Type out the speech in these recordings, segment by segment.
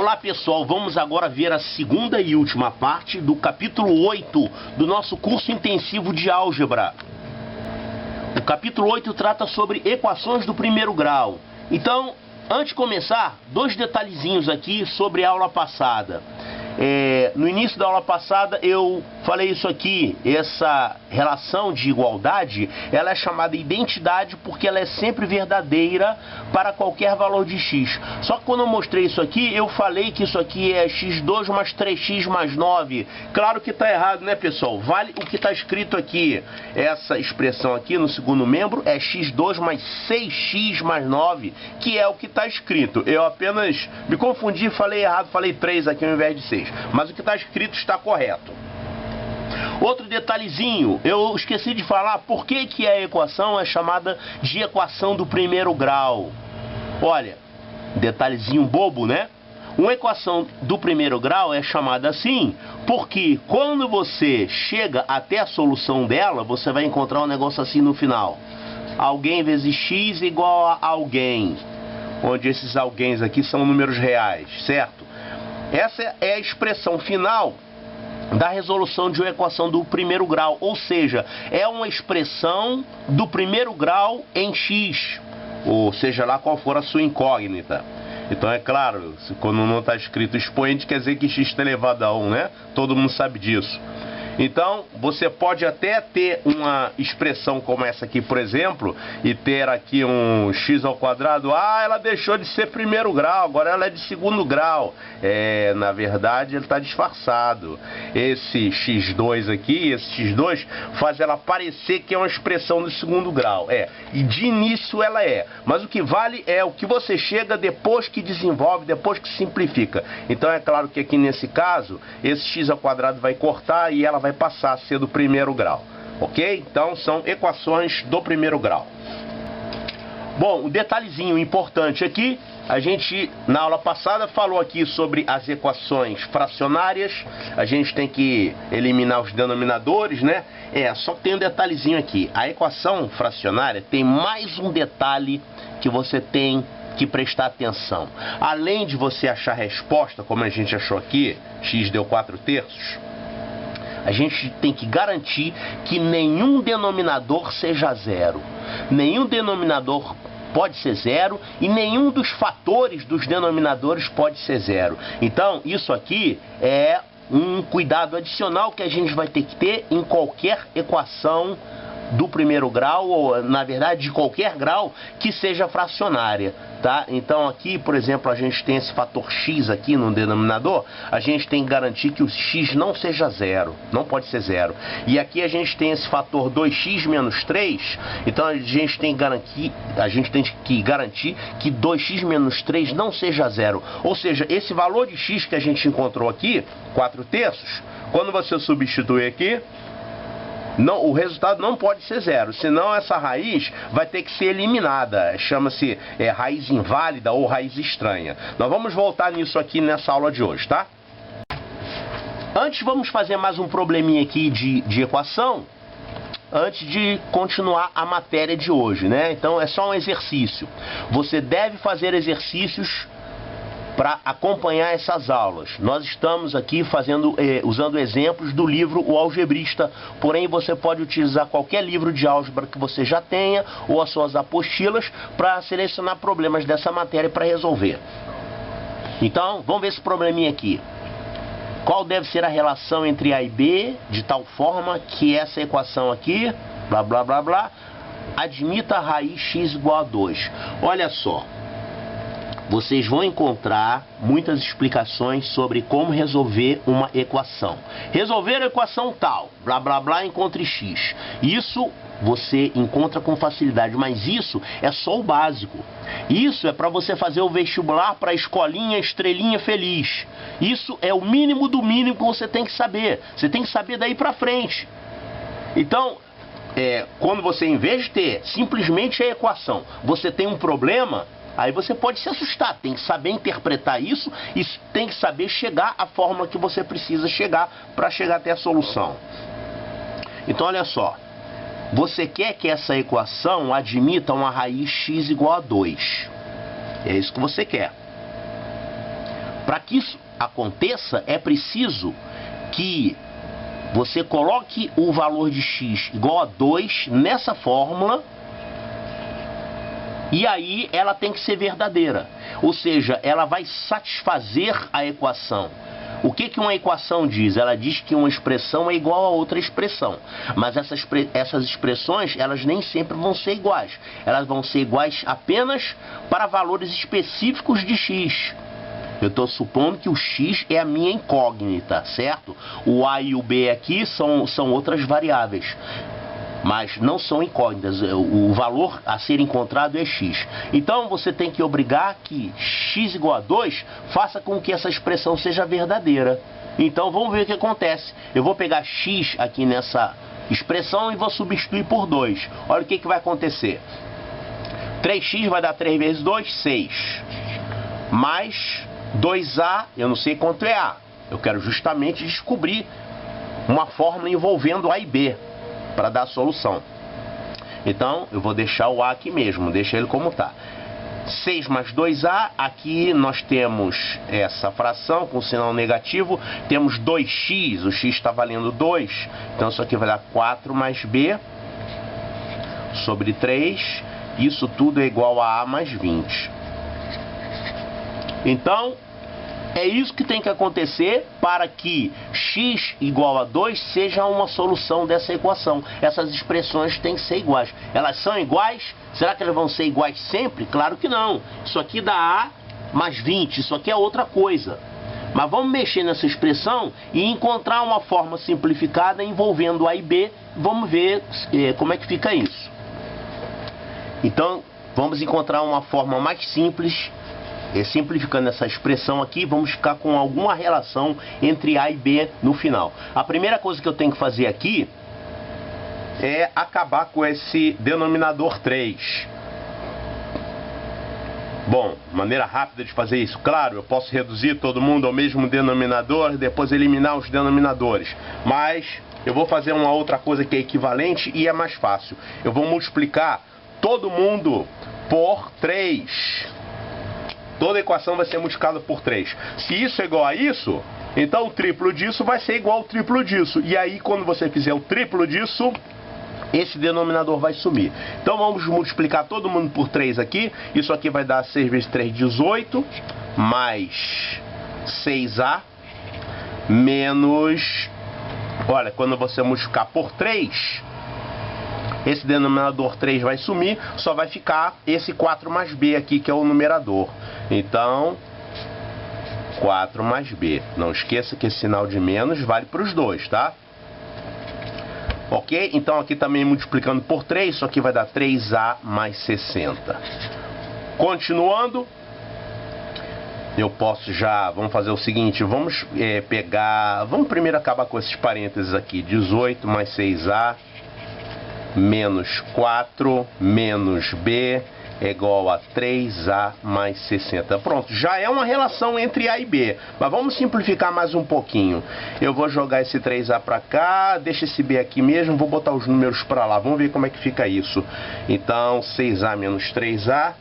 Olá pessoal, vamos agora ver a segunda e última parte do capítulo 8 do nosso curso intensivo de álgebra. O capítulo 8 trata sobre equações do primeiro grau. Então, antes de começar, dois detalhezinhos aqui sobre a aula passada. No início da aula passada eu falei isso aqui, essa relação de igualdade, ela é chamada identidade porque ela é sempre verdadeira para qualquer valor de x. Só que quando eu mostrei isso aqui, eu falei que isso aqui é x2 mais 3x mais 9. Claro que está errado, né pessoal? Vale o que está escrito aqui. Essa expressão aqui no segundo membro é x2 mais 6x mais 9, que é o que está escrito. Eu apenas me confundi, falei errado, falei 3 aqui ao invés de 6. Mas o que está escrito está correto. Outro detalhezinho, eu esqueci de falar por que a equação é chamada de equação do primeiro grau. Olha, detalhezinho bobo, né? Uma equação do primeiro grau é chamada assim porque quando você chega até a solução dela, você vai encontrar um negócio assim no final. Alguém vezes x igual a alguém, onde esses alguéns aqui são números reais, certo? Essa é a expressão final da resolução de uma equação do primeiro grau, ou seja, é uma expressão do primeiro grau em x, ou seja lá qual for a sua incógnita. Então é claro, quando não está escrito expoente, quer dizer que x está elevado a 1, né? Todo mundo sabe disso. Então, você pode até ter uma expressão como essa aqui, por exemplo, e ter aqui um x ao quadrado. Ah, ela deixou de ser primeiro grau, agora ela é de segundo grau. Na verdade, ele está disfarçado. Esse x2 aqui, esse x2, faz ela parecer que é uma expressão do segundo grau. E de início ela é. Mas o que vale é o que você chega depois que desenvolve, depois que simplifica. Então, é claro que aqui nesse caso, esse x ao quadrado vai cortar e ela vai passar a ser do primeiro grau, ok? Então são equações do primeiro grau. Bom, um detalhezinho importante aqui, a gente na aula passada falou aqui sobre as equações fracionárias, a gente tem que eliminar os denominadores, né? Só que tem um detalhezinho aqui, a equação fracionária tem mais um detalhe que você tem que prestar atenção. Além de você achar a resposta, como a gente achou aqui, x deu 4/3, a gente tem que garantir que nenhum denominador seja zero. Nenhum denominador pode ser zero e nenhum dos fatores dos denominadores pode ser zero. Então, isso aqui é um cuidado adicional que a gente vai ter que ter em qualquer equação do primeiro grau, ou na verdade de qualquer grau que seja fracionária, tá? Então aqui, por exemplo, a gente tem esse fator x aqui no denominador, a gente tem que garantir que o x não seja zero, não pode ser zero. E aqui a gente tem esse fator 2x menos 3, então a gente tem que garantir que 2x menos 3 não seja zero. Ou seja, esse valor de x que a gente encontrou aqui, 4/3, quando você substituir aqui, o resultado não pode ser zero, senão essa raiz vai ter que ser eliminada. Chama-se raiz inválida ou raiz estranha. Nós vamos voltar nisso aqui nessa aula de hoje, tá? Antes vamos fazer mais um probleminha aqui de equação, antes de continuar a matéria de hoje, né? Então é só um exercício. Você deve fazer exercícios para acompanhar essas aulas. Nós estamos aqui usando exemplos do livro O Algebrista, porém você pode utilizar qualquer livro de álgebra que você já tenha ou as suas apostilas para selecionar problemas dessa matéria para resolver. Então, vamos ver esse probleminha aqui. Qual deve ser a relação entre A e B de tal forma que essa equação aqui, blá blá blá blá, admita a raiz x igual a 2. Olha só. Vocês vão encontrar muitas explicações sobre como resolver uma equação. Resolver a equação tal, blá blá blá, encontre x. Isso você encontra com facilidade, mas isso é só o básico. Isso é para você fazer o vestibular para a escolinha estrelinha feliz. Isso é o mínimo do mínimo que você tem que saber. Você tem que saber daí para frente. Então, quando você, em vez de ter simplesmente a equação, você tem um problema, aí você pode se assustar, tem que saber interpretar isso e tem que saber chegar à fórmula que você precisa chegar para chegar até a solução. Então olha só, você quer que essa equação admita uma raiz x igual a 2. É isso que você quer. Para que isso aconteça, é preciso que você coloque o valor de x igual a 2 nessa fórmula, e aí ela tem que ser verdadeira, ou seja, ela vai satisfazer a equação. O que uma equação diz? Ela diz que uma expressão é igual a outra expressão, mas essas expressões, elas nem sempre vão ser iguais. Elas vão ser iguais apenas para valores específicos de x. Eu estou supondo que o x é a minha incógnita, certo? O a e o b aqui são outras variáveis, mas não são incógnitas. O valor a ser encontrado é x. Então você tem que obrigar que x igual a 2 faça com que essa expressão seja verdadeira. Então vamos ver o que acontece. Eu vou pegar x aqui nessa expressão e vou substituir por 2. Olha o que vai acontecer. 3x vai dar 3 vezes 2, 6. Mais 2a, eu não sei quanto é a. Eu quero justamente descobrir uma fórmula envolvendo a e b para dar a solução. Então, eu vou deixar o a aqui mesmo, deixa ele como está. 6 mais 2a, aqui nós temos essa fração com sinal negativo, temos 2x, o x está valendo 2, então isso aqui vai dar 4 mais b sobre 3, isso tudo é igual a a mais 20. Então, é isso que tem que acontecer para que x igual a 2 seja uma solução dessa equação. Essas expressões têm que ser iguais. Elas são iguais? Será que elas vão ser iguais sempre? Claro que não. Isso aqui dá a mais 20, isso aqui é outra coisa. Mas vamos mexer nessa expressão e encontrar uma forma simplificada envolvendo a e b. Vamos ver como é que fica isso. Então, vamos encontrar uma forma mais simples. Simplificando essa expressão aqui, vamos ficar com alguma relação entre a e b no final. A primeira coisa que eu tenho que fazer aqui é acabar com esse denominador 3. Bom, maneira rápida de fazer isso, claro, eu posso reduzir todo mundo ao mesmo denominador, depois eliminar os denominadores. Mas eu vou fazer uma outra coisa que é equivalente e é mais fácil. Eu vou multiplicar todo mundo por 3. Toda equação vai ser multiplicada por 3. Se isso é igual a isso, então o triplo disso vai ser igual ao triplo disso. E aí, quando você fizer o triplo disso, esse denominador vai sumir. Então vamos multiplicar todo mundo por 3 aqui. Isso aqui vai dar 6 vezes 3, 18. Mais 6a. Menos... Olha, quando você multiplicar por 3... esse denominador 3 vai sumir, só vai ficar esse 4 mais b aqui, que é o numerador. Então, 4 mais b. Não esqueça que esse sinal de menos vale para os dois, tá? Ok? Então aqui também multiplicando por 3, isso aqui vai dar 3a mais 60. Continuando, eu posso já, vamos fazer o seguinte, vamos vamos primeiro acabar com esses parênteses aqui, 18 mais 6a, menos 4, menos b, é igual a 3a mais 60. Pronto, já é uma relação entre a e b. Mas vamos simplificar mais um pouquinho. Eu vou jogar esse 3a para cá, deixa esse b aqui mesmo, vou botar os números para lá. Vamos ver como é que fica isso. Então, 6a menos 3a.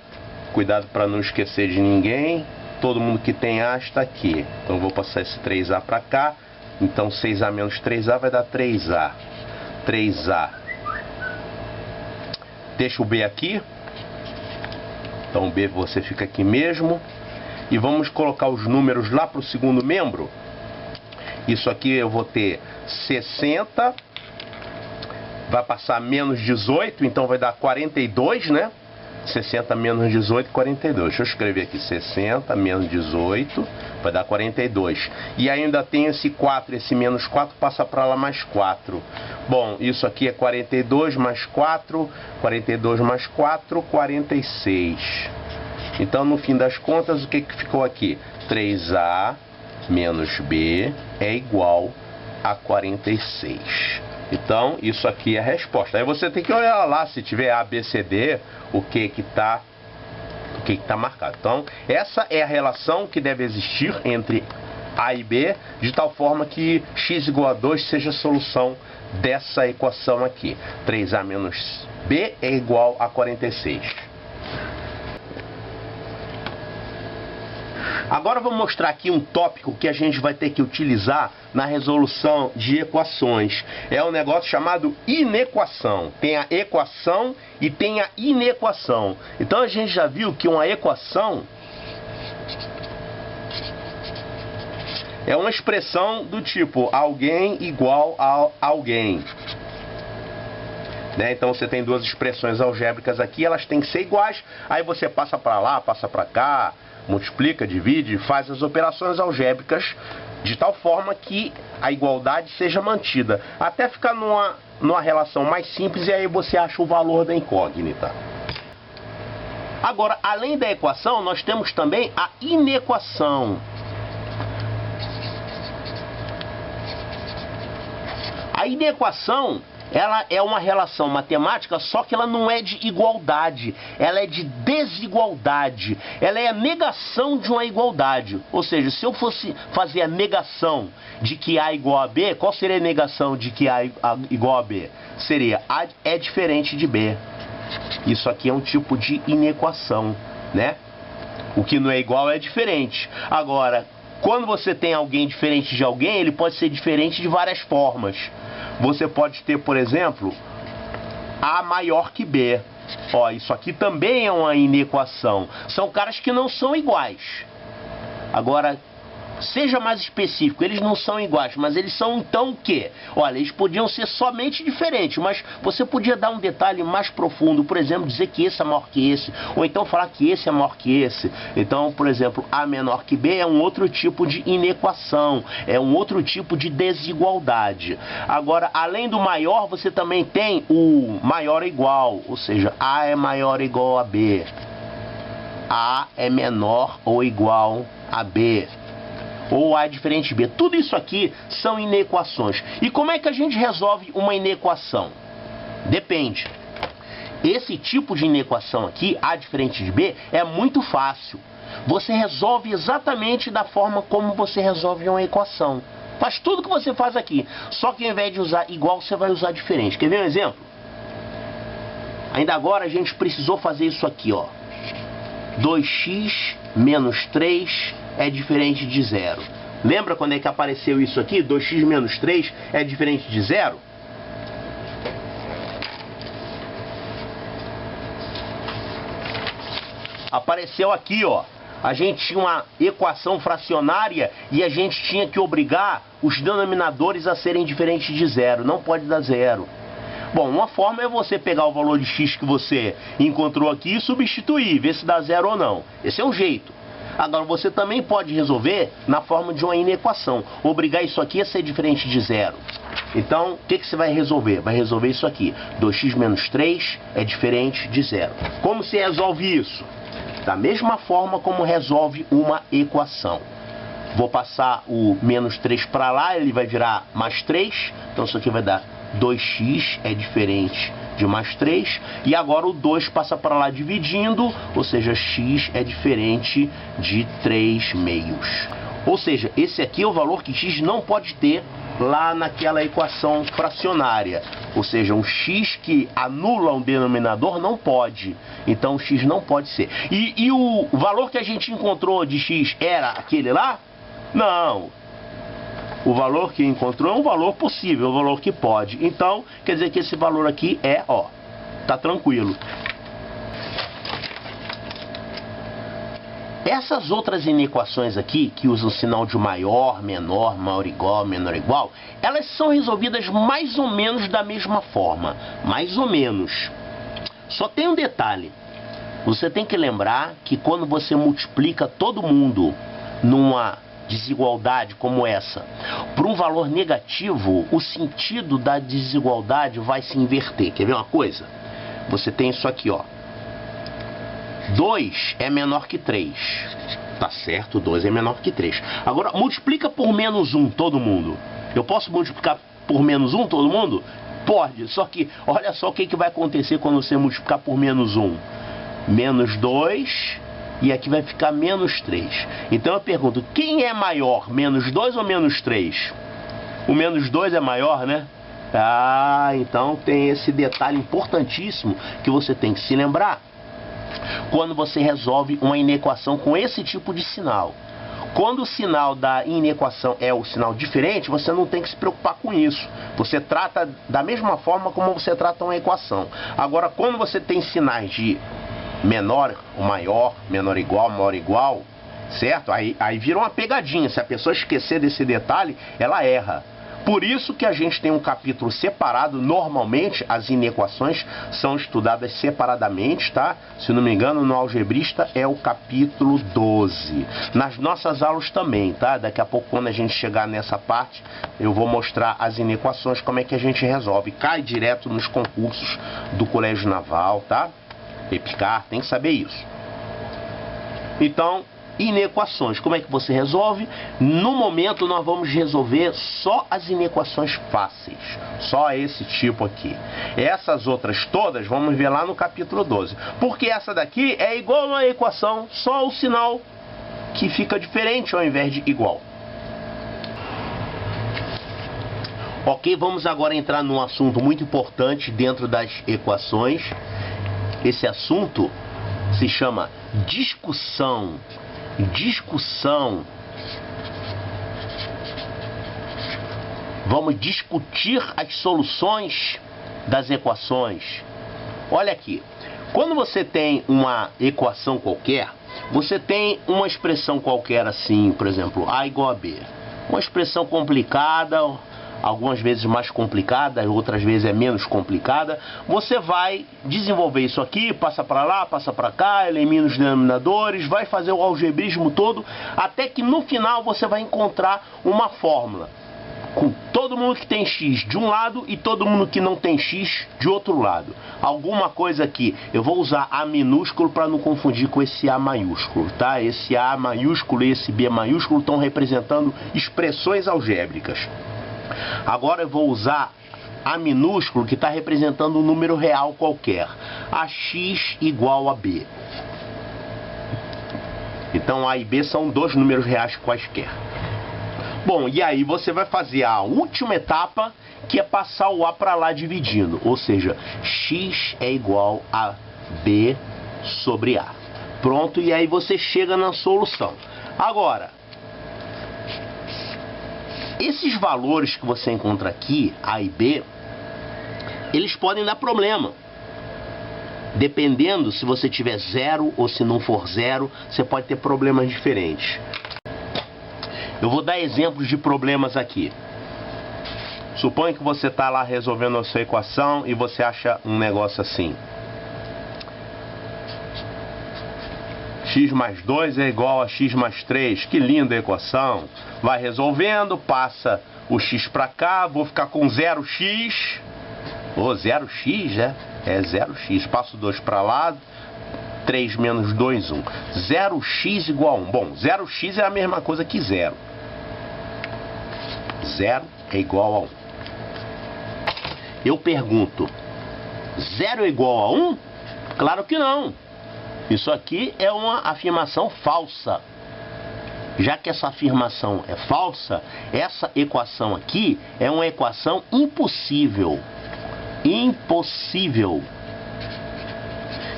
Cuidado para não esquecer de ninguém. Todo mundo que tem a está aqui. Então, eu vou passar esse 3a para cá. Então, 6a menos 3a vai dar 3a. 3a. Deixa o b aqui. Então o b você fica aqui mesmo. E vamos colocar os números lá para o segundo membro. Isso aqui eu vou ter 60. Vai passar menos 18, então vai dar 42, né? 60 menos 18, 42. Deixa eu escrever aqui, 60 menos 18, vai dar 42. E ainda tem esse 4, esse menos 4 passa para lá mais 4. Bom, isso aqui é 42 mais 4, 42 mais 4, 46. Então, no fim das contas, o que ficou aqui? 3a menos b é igual a 46. Então, isso aqui é a resposta. Aí você tem que olhar lá, se tiver A, B, C, D, o que está marcado. Então, essa é a relação que deve existir entre A e B, de tal forma que x igual a 2 seja a solução dessa equação aqui. 3a menos b é igual a 46. Agora eu vou mostrar aqui um tópico que a gente vai ter que utilizar na resolução de equações. É um negócio chamado inequação. Tem a equação e tem a inequação. Então a gente já viu que uma equação é uma expressão do tipo alguém igual a alguém. Né? Então você tem duas expressões algébricas aqui, elas têm que ser iguais. Aí você passa para lá, passa para cá, multiplica, divide, faz as operações algébricas de tal forma que a igualdade seja mantida, até ficar numa relação mais simples, e aí você acha o valor da incógnita. Agora, além da equação, nós temos também a inequação. A inequação, ela é uma relação matemática, só que ela não é de igualdade, ela é de desigualdade. Ela é a negação de uma igualdade. Ou seja, se eu fosse fazer a negação de que A igual a B, qual seria a negação de que A igual a B? Seria A é diferente de B. Isso aqui é um tipo de inequação, né? O que não é igual é diferente. Agora, quando você tem alguém diferente de alguém, ele pode ser diferente de várias formas. Você pode ter, por exemplo, A maior que B. Ó, isso aqui também é uma inequação. São caras que não são iguais. Agora, seja mais específico, eles não são iguais, mas eles são então o quê? Olha, eles podiam ser somente diferentes, mas você podia dar um detalhe mais profundo, por exemplo, dizer que esse é maior que esse, ou então falar que esse é maior que esse. Então, por exemplo, A menor que B é um outro tipo de inequação, é um outro tipo de desigualdade. Agora, além do maior, você também tem o maior ou igual, ou seja, A é maior ou igual a B, A é menor ou igual a B, ou A é diferente de B. Tudo isso aqui são inequações. E como é que a gente resolve uma inequação? Depende. Esse tipo de inequação aqui, A diferente de B, é muito fácil. Você resolve exatamente da forma como você resolve uma equação. Faz tudo que você faz aqui. Só que ao invés de usar igual, você vai usar diferente. Quer ver um exemplo? Ainda agora a gente precisou fazer isso aqui, ó. 2x menos 3 é diferente de 0. Lembra quando é que apareceu isso aqui? 2x menos 3 é diferente de 0? Apareceu aqui, ó. A gente tinha uma equação fracionária e a gente tinha que obrigar os denominadores a serem diferentes de 0. Não pode dar 0. Bom, uma forma é você pegar o valor de x que você encontrou aqui e substituir, ver se dá 0 ou não. Esse é um jeito. Agora, você também pode resolver na forma de uma inequação. Obrigar isso aqui a ser diferente de 0. Então, o que você vai resolver? Vai resolver isso aqui. 2x menos 3 é diferente de 0. Como se resolve isso? Da mesma forma como resolve uma equação. Vou passar o menos 3 para lá, ele vai virar mais 3. Então, isso aqui vai dar 2x é diferente de mais 3, e agora o 2 passa para lá dividindo, ou seja, x é diferente de 3 meios. Ou seja, esse aqui é o valor que x não pode ter lá naquela equação fracionária. Ou seja, um x que anula um denominador não pode. Então, x não pode ser. E o valor que a gente encontrou de x era aquele lá? Não. O valor que encontrou é um valor possível, um valor que pode. Então, quer dizer que esse valor aqui é, ó, tá tranquilo. Essas outras inequações aqui, que usam o sinal de maior, menor, maior igual, elas são resolvidas mais ou menos da mesma forma. Mais ou menos. Só tem um detalhe. Você tem que lembrar que quando você multiplica todo mundo numa desigualdade como essa por um valor negativo, o sentido da desigualdade vai se inverter. Quer ver uma coisa? Você tem isso aqui, ó. 2 é menor que 3. Tá certo, 2 é menor que 3. Agora, multiplica por menos 1 todo mundo. Eu posso multiplicar por menos 1 todo mundo? Pode, só que olha só o que vai acontecer quando você multiplicar por menos 1. Menos 2... e aqui vai ficar menos 3. Então eu pergunto, quem é maior, menos 2 ou menos 3? O menos 2 é maior, né? Ah, então tem esse detalhe importantíssimo que você tem que se lembrar quando você resolve uma inequação com esse tipo de sinal. Quando o sinal da inequação é o sinal diferente, você não tem que se preocupar com isso. Você trata da mesma forma como você trata uma equação. Agora, quando você tem sinais de menor ou maior, menor igual, maior igual, certo? Aí vira uma pegadinha. Se a pessoa esquecer desse detalhe, ela erra. Por isso que a gente tem um capítulo separado. Normalmente as inequações são estudadas separadamente, tá? Se não me engano, no Algebrista é o capítulo 12. Nas nossas aulas também, tá? Daqui a pouco, quando a gente chegar nessa parte, eu vou mostrar as inequações, como é que a gente resolve. Cai direto nos concursos do Colégio Naval, tá? EPICAR, tem que saber isso. Então, inequações, como é que você resolve? No momento nós vamos resolver só as inequações fáceis, só esse tipo aqui. Essas outras todas vamos ver lá no capítulo 12, porque essa daqui é igual a uma equação, só o sinal que fica diferente ao invés de igual. Ok, vamos agora entrar num assunto muito importante dentro das equações. Esse assunto se chama discussão. Vamos discutir as soluções das equações. Olha aqui, quando você tem uma equação qualquer, você tem uma expressão qualquer assim, por exemplo, A igual a B. Uma expressão complicada, algumas vezes mais complicada, outras vezes é menos complicada. Você vai desenvolver isso aqui, passa para lá, passa para cá, elimina os denominadores, vai fazer o algebrismo todo, até que no final você vai encontrar uma fórmula com todo mundo que tem x de um lado e todo mundo que não tem x de outro lado. Alguma coisa aqui, eu vou usar A minúsculo para não confundir com esse A maiúsculo, tá? Esse A maiúsculo e esse B maiúsculo estão representando expressões algébricas. Agora eu vou usar A minúsculo, que está representando um número real qualquer. AX igual a B. Então A e B são dois números reais quaisquer. Bom, e aí você vai fazer a última etapa, que é passar o A para lá dividindo. Ou seja, X é igual a B sobre A. Pronto, e aí você chega na solução. Agora, esses valores que você encontra aqui, A e B, eles podem dar problema. Dependendo se você tiver zero ou se não for zero, você pode ter problemas diferentes. Eu vou dar exemplos de problemas aqui. Suponha que você está lá resolvendo a sua equação e você acha um negócio assim. X mais 2 é igual a x mais 3. Que linda equação. Vai resolvendo, passa o x para cá, vou ficar com 0x. Ou 0x, né? É 0x. Passo 2 para lá, 3 menos 2, 1. 0x igual a 1. Bom, 0x é a mesma coisa que 0. 0 é igual a 1. Eu pergunto, 0 é igual a 1? Claro que não. Isso aqui é uma afirmação falsa. Já que essa afirmação é falsa, essa equação aqui é uma equação impossível. Impossível.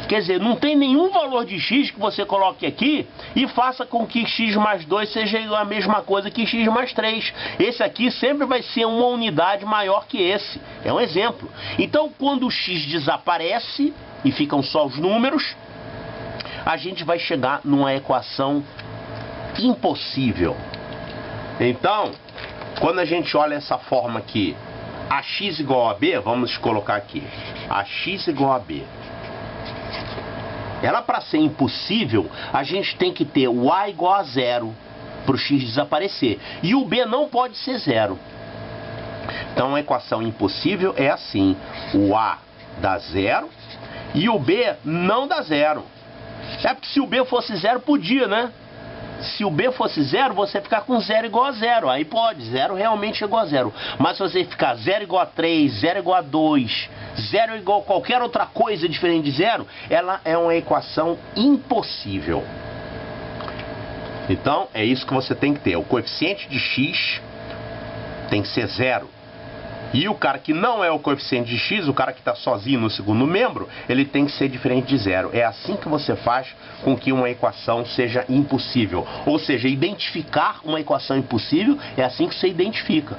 Quer dizer, não tem nenhum valor de x que você coloque aqui e faça com que x mais 2 seja a mesma coisa que x mais 3. Esse aqui sempre vai ser uma unidade maior que esse. É um exemplo. Então, quando o x desaparece e ficam só os números, a gente vai chegar numa equação impossível. Então, quando a gente olha essa forma aqui, AX igual a B, vamos colocar aqui, AX igual a B. Ela, para ser impossível, a gente tem que ter o A igual a 0 para o x desaparecer. E o B não pode ser 0. Então a equação impossível é assim: o A dá 0 e o B não dá 0. É porque se o B fosse 0 podia, né? Se o B fosse 0, você ficar com 0 igual a 0. Aí pode, 0 realmente é igual a 0. Mas se você ficar 0 igual a 3, 0 igual a 2, 0 igual a qualquer outra coisa diferente de 0, ela é uma equação impossível. Então, é isso que você tem que ter. O coeficiente de x tem que ser 0. E o cara que não é o coeficiente de x, o cara que está sozinho no segundo membro, ele tem que ser diferente de zero. É assim que você faz com que uma equação seja impossível. Ou seja, identificar uma equação impossível é assim que você identifica.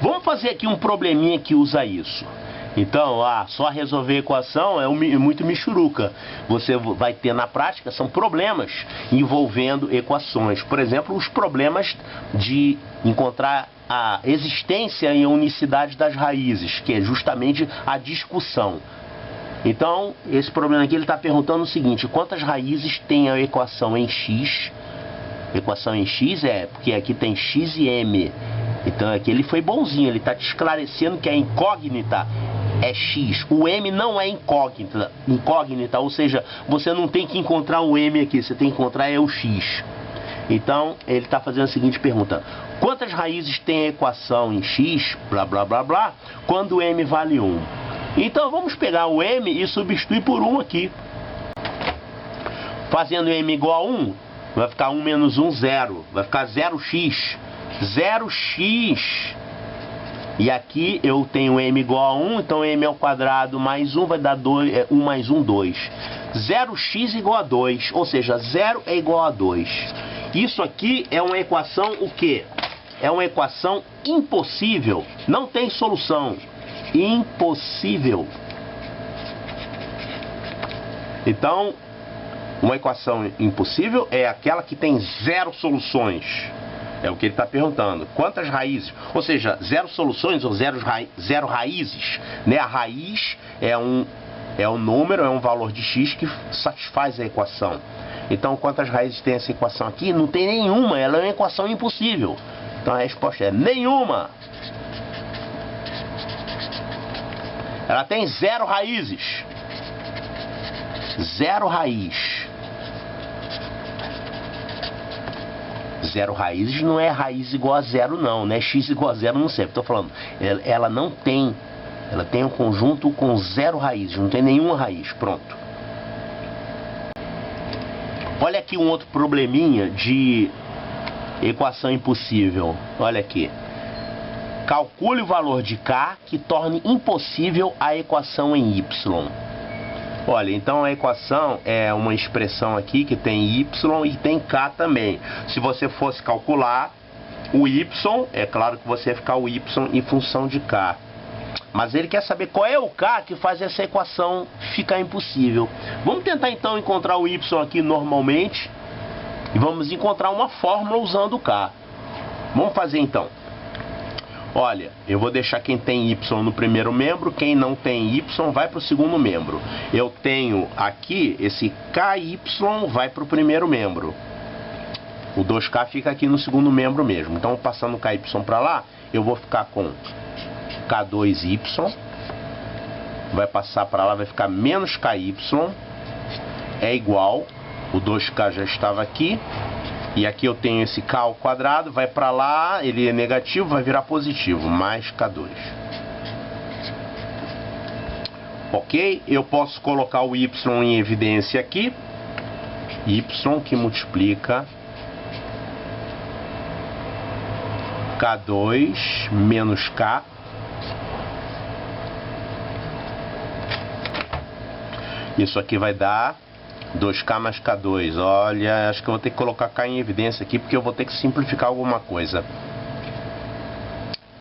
Vamos fazer aqui um probleminha que usa isso. Então, só resolver a equação é muito michuruca. Você vai ter na prática, são problemas envolvendo equações. Por exemplo, os problemas de encontrar a existência e a unicidade das raízes, que é justamente a discussão. Então, esse problema aqui ele está perguntando o seguinte: quantas raízes tem a equação em x? Equação em x porque aqui tem x e m. Então aqui ele foi bonzinho, ele está te esclarecendo que a incógnita é x. O m não é incógnita, ou seja, você não tem que encontrar o m aqui, você tem que encontrar o x. Então ele está fazendo a seguinte pergunta: quantas raízes tem a equação em x, blá blá blá blá, quando m vale 1? Então vamos pegar o m e substituir por 1 aqui. Fazendo m igual a 1, vai ficar 1 menos 1, 0. Vai ficar 0x. 0x. E aqui eu tenho m igual a 1, então m ao quadrado mais 1 vai dar 2, 1 mais 1, 2. 0x igual a 2, ou seja, 0 é igual a 2. Isso aqui é uma equação o quê? É uma equação impossível, não tem solução. Impossível. Então, uma equação impossível é aquela que tem 0 soluções. É o que ele está perguntando. Quantas raízes? Ou seja, 0 soluções ou 0 raízes. Né? A raiz é um número, é um valor de x que satisfaz a equação. Então, quantas raízes tem essa equação aqui? Não tem nenhuma, ela é uma equação impossível. Então, a resposta é nenhuma. Ela tem 0 raízes. 0 raiz. 0 raízes não é raiz igual a 0 não, né? X igual a 0 não serve. Estou falando, ela não tem. Ela tem um conjunto com 0 raízes, não tem nenhuma raiz. Pronto. Olha aqui um outro probleminha de equação impossível. Olha aqui. Calcule o valor de k que torne impossível a equação em y. Olha, então a equação é uma expressão aqui que tem y e tem k também. Se você fosse calcular o y, é claro que você ia ficar o y em função de k. Mas ele quer saber qual é o k que faz essa equação ficar impossível. Vamos tentar então encontrar o y aqui normalmente e vamos encontrar uma fórmula usando o k. Vamos fazer então. Olha, eu vou deixar quem tem y no primeiro membro, quem não tem y vai para o segundo membro. Eu tenho aqui esse ky vai para o primeiro membro. O 2k fica aqui no segundo membro mesmo. Então, passando o ky para lá, eu vou ficar com k2y. Vai passar para lá, vai ficar menos ky. É igual, o 2k já estava aqui. E aqui eu tenho esse k ao quadrado, vai para lá, ele é negativo, vai virar positivo, mais k2. Ok? Eu posso colocar o y em evidência aqui. Y que multiplica k2 menos k. Isso aqui vai dar 2k mais k2, olha, acho que eu vou ter que colocar k em evidência aqui, porque eu vou ter que simplificar alguma coisa.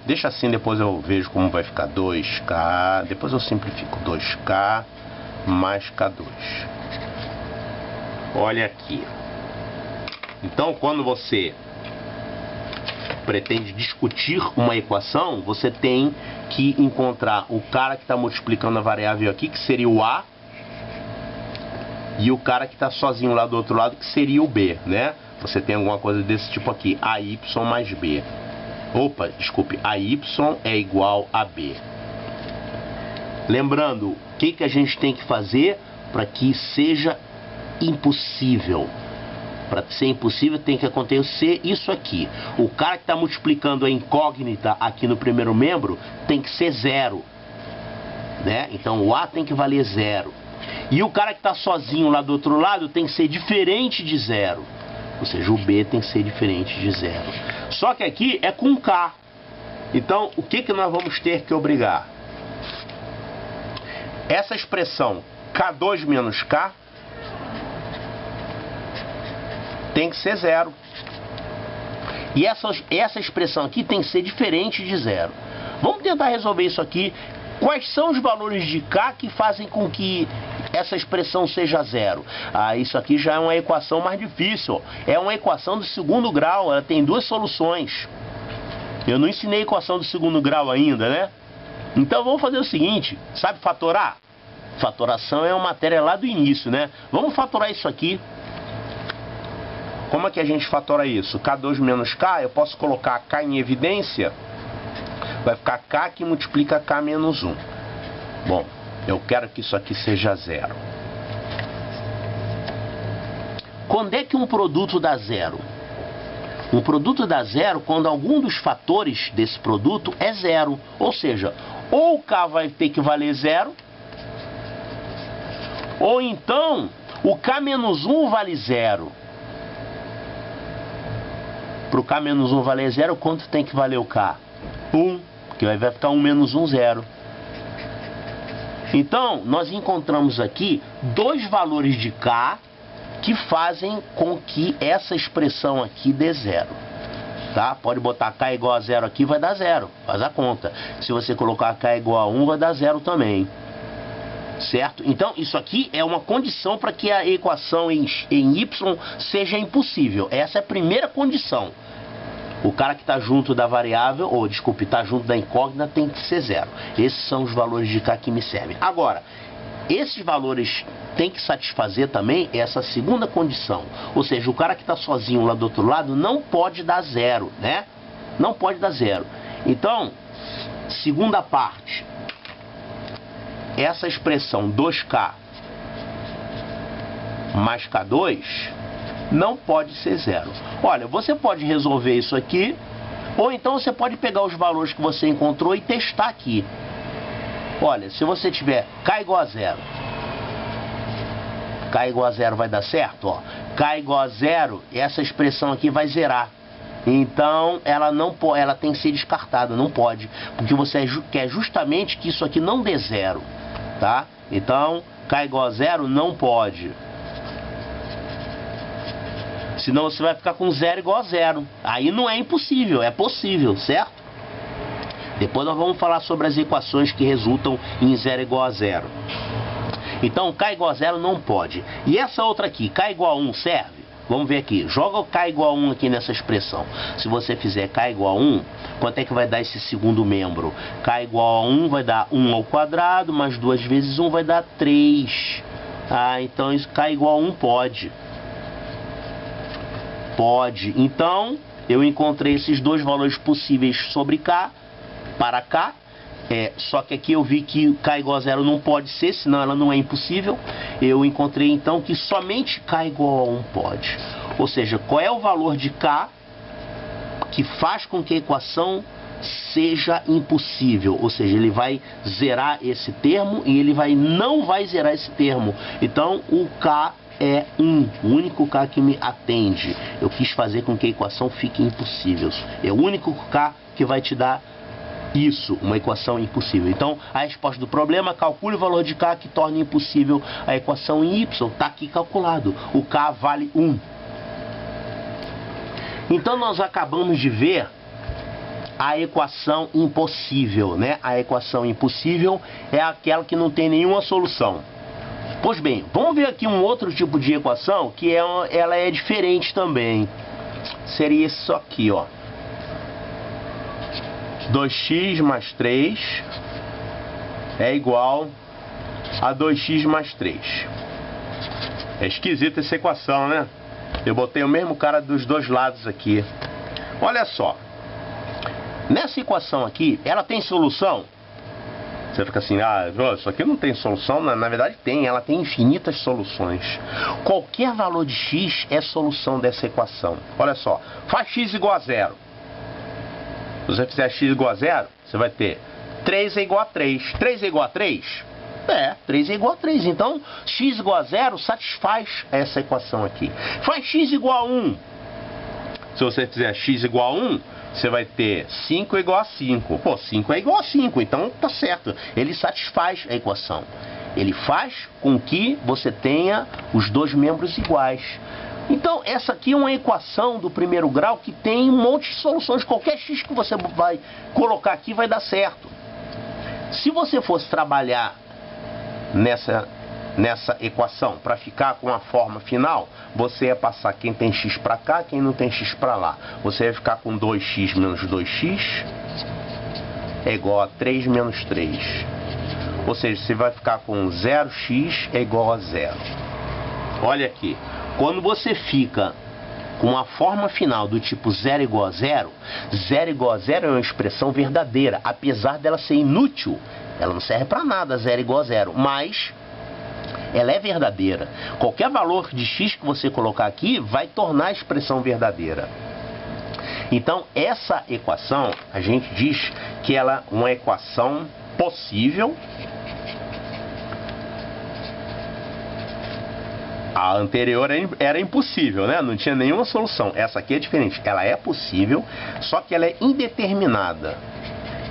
Deixa assim, depois eu vejo como vai ficar 2k, depois eu simplifico 2k mais k2. Olha aqui. Então, quando você pretende discutir uma equação, você tem que encontrar o cara que está multiplicando a variável aqui, que seria o a, e o cara que está sozinho lá do outro lado, que seria o b, né? Você tem alguma coisa desse tipo aqui, AY mais B. Opa, desculpe, AY é igual a B. Lembrando, o que a gente tem que fazer para que seja impossível? Para ser impossível tem que acontecer isso aqui. O cara que está multiplicando a incógnita aqui no primeiro membro tem que ser 0, né? Então o A tem que valer 0. E o cara que está sozinho lá do outro lado tem que ser diferente de 0. Ou seja, o B tem que ser diferente de 0. Só que aqui é com K. Então, o que nós vamos ter que obrigar? Essa expressão K2 menos K tem que ser zero. E essa expressão aqui tem que ser diferente de zero. Vamos tentar resolver isso aqui. Quais são os valores de K que fazem com que essa expressão seja zero? Isso aqui já é uma equação mais difícil. É uma equação do segundo grau, ela tem duas soluções. Eu não ensinei equação do segundo grau ainda, né? Então vamos fazer o seguinte, sabe fatorar? Fatoração é uma matéria lá do início, né? Vamos fatorar isso aqui. Como é que a gente fatora isso? K2 menos K, eu posso colocar K em evidência. Vai ficar K que multiplica K menos 1. Bom, eu quero que isso aqui seja zero. Quando é que um produto dá zero? Um produto dá zero quando algum dos fatores desse produto é zero. Ou seja, ou o K vai ter que valer zero, ou então o K menos 1 vale zero. Para o K menos 1 valer zero, quanto tem que valer o K? 1, que vai ficar 1 menos 1, 0. Então, nós encontramos aqui dois valores de K que fazem com que essa expressão aqui dê zero. Tá? Pode botar K igual a 0 aqui, vai dar 0. Faz a conta. Se você colocar K igual a 1, vai dar 0 também. Certo? Então, isso aqui é uma condição para que a equação em Y seja impossível. Essa é a primeira condição. O cara que está junto da variável, ou desculpe, está junto da incógnita, tem que ser zero. Esses são os valores de K que me servem. Agora, esses valores têm que satisfazer também essa segunda condição. Ou seja, o cara que está sozinho lá do outro lado não pode dar zero, né? Não pode dar zero. Então, segunda parte. Essa expressão 2K mais K2 não pode ser zero. Olha, você pode resolver isso aqui, ou então você pode pegar os valores que você encontrou e testar aqui. Olha, se você tiver K igual a 0, K igual a 0 vai dar certo? Ó. K igual a 0, essa expressão aqui vai zerar. Então, ela tem que ser descartada, não pode. Porque você quer justamente que isso aqui não dê zero. Tá? Então, K igual a 0 não pode. Senão você vai ficar com 0 igual a 0. Aí não é impossível, é possível, certo? Depois nós vamos falar sobre as equações que resultam em 0 igual a 0. Então, K igual a 0 não pode. E essa outra aqui, K igual a 1 serve? Vamos ver aqui. Joga o K igual a 1 aqui nessa expressão. Se você fizer K igual a 1, quanto é que vai dar esse segundo membro? K igual a 1 vai dar 1 ao quadrado, mais 2 vezes 1 vai dar 3. Então isso K igual a 1 pode. Pode. Então, eu encontrei esses dois valores possíveis sobre K, para K. Só que aqui eu vi que K igual a 0 não pode ser, senão ela não é impossível. Eu encontrei então que somente K igual a 1 pode. Ou seja, qual é o valor de K que faz com que a equação seja impossível? Ou seja, ele vai zerar esse termo e ele não vai zerar esse termo. Então o K é 1, o único K que me atende. Eu quis fazer com que a equação fique impossível. É o único K que vai te dar isso, uma equação impossível. Então, a resposta do problema: calcule o valor de K que torna impossível a equação em Y. Está aqui calculado. O K vale 1. Então, nós acabamos de ver a equação impossível, né? A equação impossível é aquela que não tem nenhuma solução. Pois bem, vamos ver aqui um outro tipo de equação que ela é diferente também. Seria isso aqui, ó. 2x mais 3 é igual a 2x mais 3. É esquisita essa equação, né? Eu botei o mesmo cara dos dois lados aqui. Olha só. Nessa equação aqui, ela tem solução? Você fica assim, isso aqui não tem solução. Na verdade tem, ela tem infinitas soluções. Qualquer valor de x é solução dessa equação. Olha só, faz x igual a 0. Se você fizer x igual a 0, você vai ter 3 é igual a 3. 3 é igual a 3? 3 é igual a 3. Então, x igual a 0 satisfaz essa equação aqui. Faz x igual a 1. Se você fizer x igual a 1, você vai ter 5 igual a 5. Pô, 5 é igual a 5, então tá certo. Ele satisfaz a equação. Ele faz com que você tenha os dois membros iguais. Então, essa aqui é uma equação do primeiro grau que tem um monte de soluções. Qualquer x que você vai colocar aqui vai dar certo. Se você fosse trabalhar nessa equação para ficar com a forma final, você ia passar quem tem x para cá, quem não tem x para lá. Você ia ficar com 2x menos 2x é igual a 3 menos 3. Ou seja, você vai ficar com 0x é igual a 0. Olha aqui, quando você fica com a forma final do tipo 0 igual a 0, 0 igual a 0 é uma expressão verdadeira, apesar dela ser inútil. Ela não serve para nada, 0 igual a 0, mas ela é verdadeira. Qualquer valor de x que você colocar aqui vai tornar a expressão verdadeira. Então, essa equação, a gente diz que ela é uma equação possível. A anterior era impossível, né? Não tinha nenhuma solução. Essa aqui é diferente. Ela é possível, só que ela é indeterminada.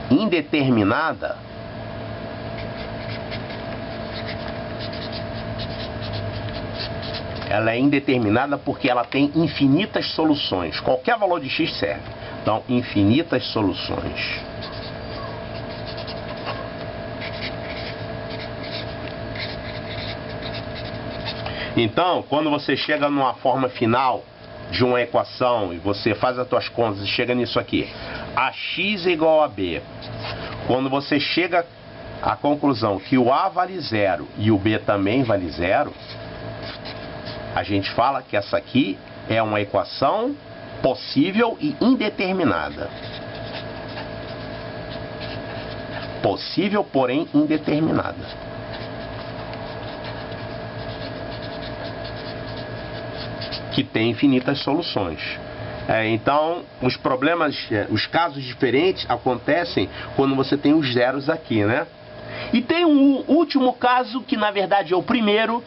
Indeterminada ela é indeterminada porque ela tem infinitas soluções. Qualquer valor de x serve. Então, infinitas soluções. Então, quando você chega numa forma final de uma equação e você faz as suas contas e chega nisso aqui, ax é igual a b. Quando você chega à conclusão que o a vale 0 e o b também vale 0, a gente fala que essa aqui é uma equação possível e indeterminada. Possível, porém indeterminada. Que tem infinitas soluções. Então, os problemas, os casos diferentes acontecem quando você tem os zeros aqui, né? E tem um último caso que na verdade é o primeiro,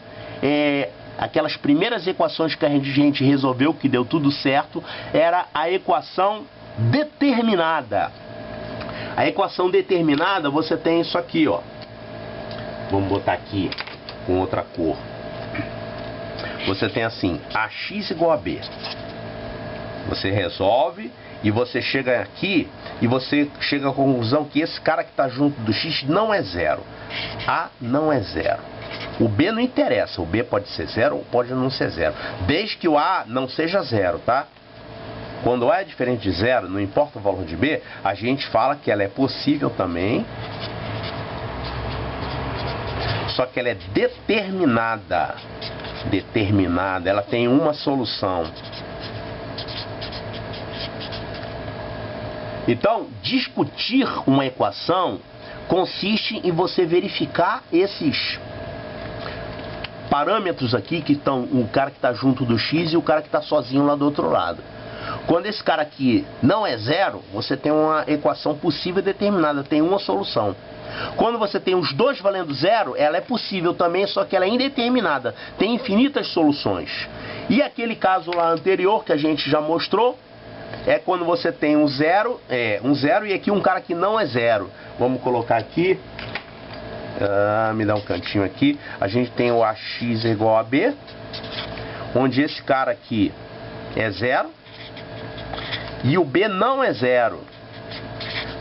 aquelas primeiras equações que a gente resolveu, que deu tudo certo, era a equação determinada. A equação determinada, você tem isso aqui, ó. Vamos botar aqui com outra cor. Você tem assim, ax igual a b. Você resolve e você chega aqui e você chega à conclusão que esse cara que está junto do x não é 0. A não é 0. O B não interessa, o B pode ser 0 ou pode não ser 0, desde que o A não seja 0, tá? Quando A é diferente de 0, não importa o valor de B, a gente fala que ela é possível também, só que ela é determinada. Determinada, ela tem uma solução. Então, discutir uma equação consiste em você verificar esses parâmetros aqui que estão, o cara que está junto do x e o cara que está sozinho lá do outro lado. Quando esse cara aqui não é 0, você tem uma equação possível e determinada, tem uma solução. Quando você tem os dois valendo 0, ela é possível também, só que ela é indeterminada, tem infinitas soluções. E aquele caso lá anterior que a gente já mostrou, é quando você tem um zero e aqui um cara que não é 0. Vamos colocar aqui. Me dá um cantinho aqui. A gente tem o ax igual a b, onde esse cara aqui é 0 e o b não é 0.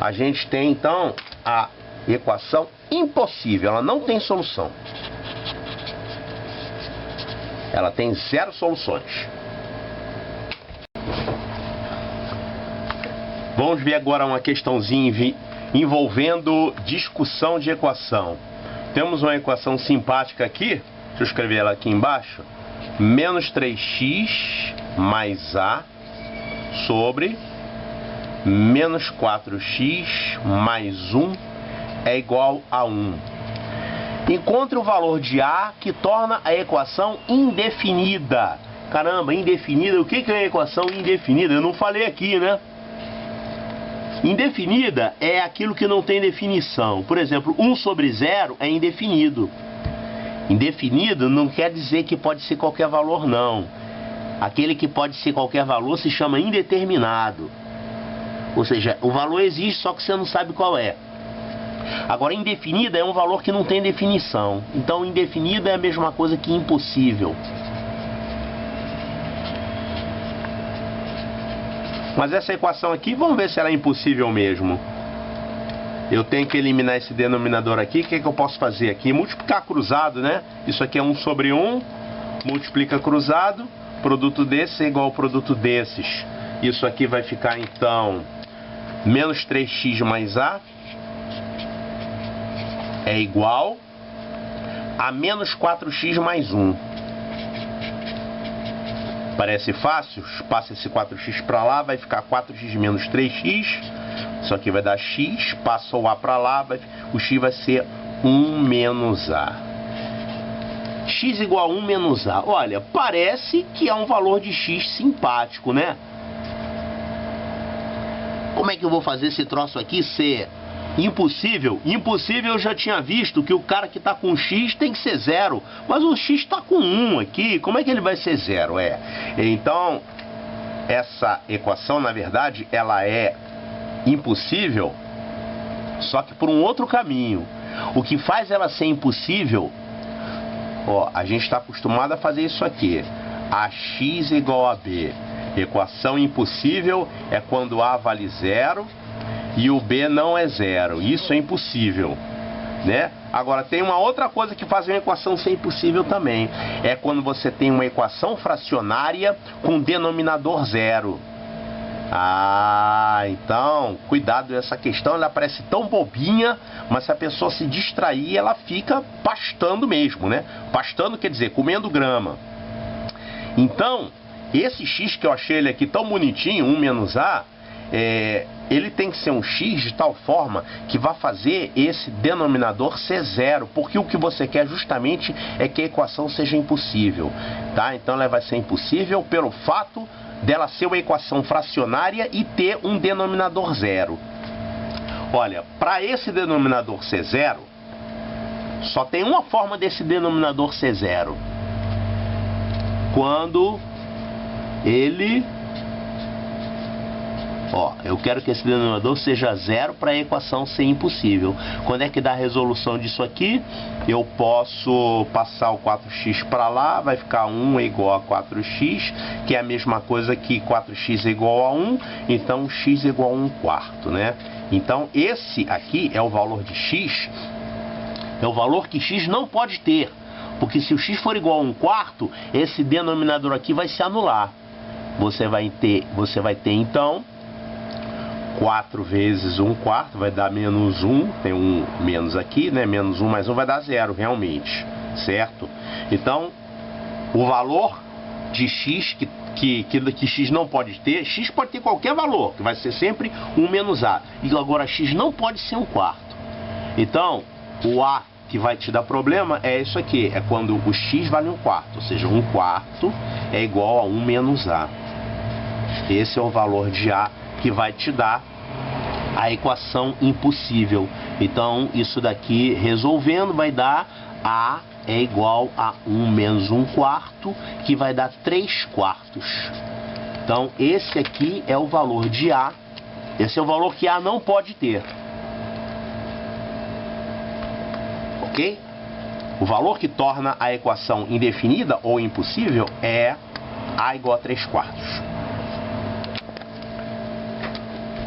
A gente tem então a equação impossível, ela não tem solução. Ela tem 0 soluções. Vamos ver agora uma questãozinha envolvendo discussão de equação. Temos uma equação simpática aqui, deixa eu escrever ela aqui embaixo. Menos 3x mais a sobre menos 4x mais 1 é igual a 1. Encontre o valor de a que torna a equação indefinida. Caramba, indefinida, o que é a equação indefinida? Eu não falei aqui, né? Indefinida é aquilo que não tem definição. Por exemplo, 1 sobre 0 é indefinido. Indefinido não quer dizer que pode ser qualquer valor, não. Aquele que pode ser qualquer valor se chama indeterminado. Ou seja, o valor existe, só que você não sabe qual é. Agora, indefinida é um valor que não tem definição. Então, indefinida é a mesma coisa que impossível. Mas essa equação aqui, vamos ver se ela é impossível mesmo. Eu tenho que eliminar esse denominador aqui. O que é que eu posso fazer aqui? Multiplicar cruzado, né? Isso aqui é 1 sobre 1. Multiplica cruzado. Produto desses é igual ao produto desses. Isso aqui vai ficar, então, menos 3x mais a é igual a menos 4x mais 1. Parece fácil? Passa esse 4x para lá, vai ficar 4x menos 3x. Isso aqui vai dar x, passa o a para lá, o x vai ser 1 menos a. X igual a 1 menos a. Olha, parece que é um valor de x simpático, né? Como é que eu vou fazer esse troço aqui ser impossível? Impossível, eu já tinha visto que o cara que está com x tem que ser 0. Mas o x está com 1 aqui. Como é que ele vai ser 0? Então, essa equação, na verdade, ela é impossível, só que por um outro caminho. O que faz ela ser impossível, ó, a gente está acostumado a fazer isso aqui. AX igual a B. Equação impossível é quando A vale 0 e o B não é 0. Isso é impossível, né? Agora, tem uma outra coisa que faz uma equação ser impossível também. É quando você tem uma equação fracionária com denominador 0. Então, cuidado, essa questão ela parece tão bobinha, mas se a pessoa se distrair, ela fica pastando mesmo, né? Pastando quer dizer comendo grama. Então, esse x que eu achei ele aqui tão bonitinho, 1 menos a, ele tem que ser um x de tal forma que vai fazer esse denominador ser 0, porque o que você quer justamente é que a equação seja impossível, tá? Então ela vai ser impossível pelo fato dela ser uma equação fracionária e ter um denominador 0. Olha, para esse denominador ser 0, só tem uma forma desse denominador ser 0. Quando ele... Ó, eu quero que esse denominador seja 0 para a equação ser impossível. Quando é que dá a resolução disso aqui? Eu posso passar o 4x para lá, vai ficar 1 é igual a 4x, que é a mesma coisa que 4x é igual a 1, então x é igual a 1/4, né? Então esse aqui é o valor de x, é o valor que x não pode ter, porque se o x for igual a 1/4, esse denominador aqui vai se anular. Você vai ter então 4 vezes 1/4 vai dar menos 1, tem um menos aqui, né? Menos 1 mais 1 vai dar 0, realmente, certo? Então, o valor de x que x não pode ter, x pode ter qualquer valor, que vai ser sempre 1 menos a. E agora x não pode ser 1/4. Então, o a que vai te dar problema é isso aqui, é quando o x vale 1/4, ou seja, 1/4 é igual a 1 menos a. Esse é o valor de a que vai te dar a equação impossível. Então, isso daqui resolvendo vai dar a é igual a 1 menos 1/4, que vai dar 3/4. Então, esse aqui é o valor de a. Esse é o valor que a não pode ter. Ok? O valor que torna a equação indefinida ou impossível é a igual a 3/4.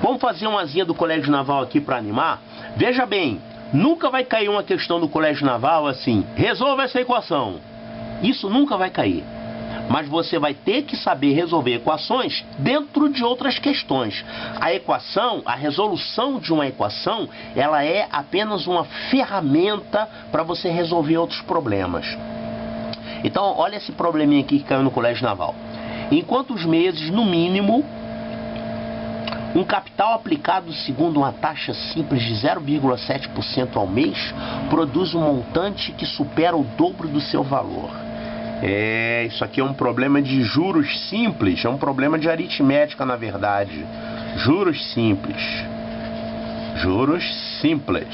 Vamos fazer uma asinha do Colégio Naval aqui para animar? Veja bem, nunca vai cair uma questão do Colégio Naval assim, resolva essa equação. Isso nunca vai cair. Mas você vai ter que saber resolver equações dentro de outras questões. A equação, a resolução de uma equação, ela é apenas uma ferramenta para você resolver outros problemas. Então, olha esse probleminha aqui que caiu no Colégio Naval. Em quantos meses, no mínimo, um capital aplicado segundo uma taxa simples de 0,7% ao mês produz um montante que supera o dobro do seu valor? Isso aqui é um problema de juros simples, é um problema de aritmética, na verdade. Juros simples. Juros simples.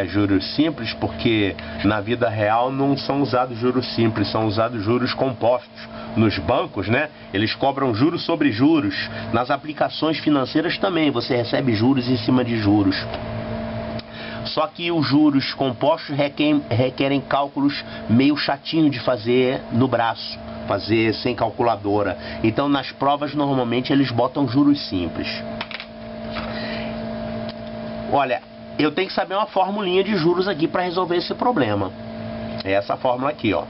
juros simples, porque na vida real não são usados juros simples, são usados juros compostos. Nos bancos, né, eles cobram juros sobre juros. Nas aplicações financeiras também, você recebe juros em cima de juros. Só que os juros compostos requerem cálculos meio chatinho de fazer no braço, fazer sem calculadora. Então nas provas normalmente eles botam juros simples. Olha, eu tenho que saber uma formulinha de juros aqui para resolver esse problema. É essa fórmula aqui, ó.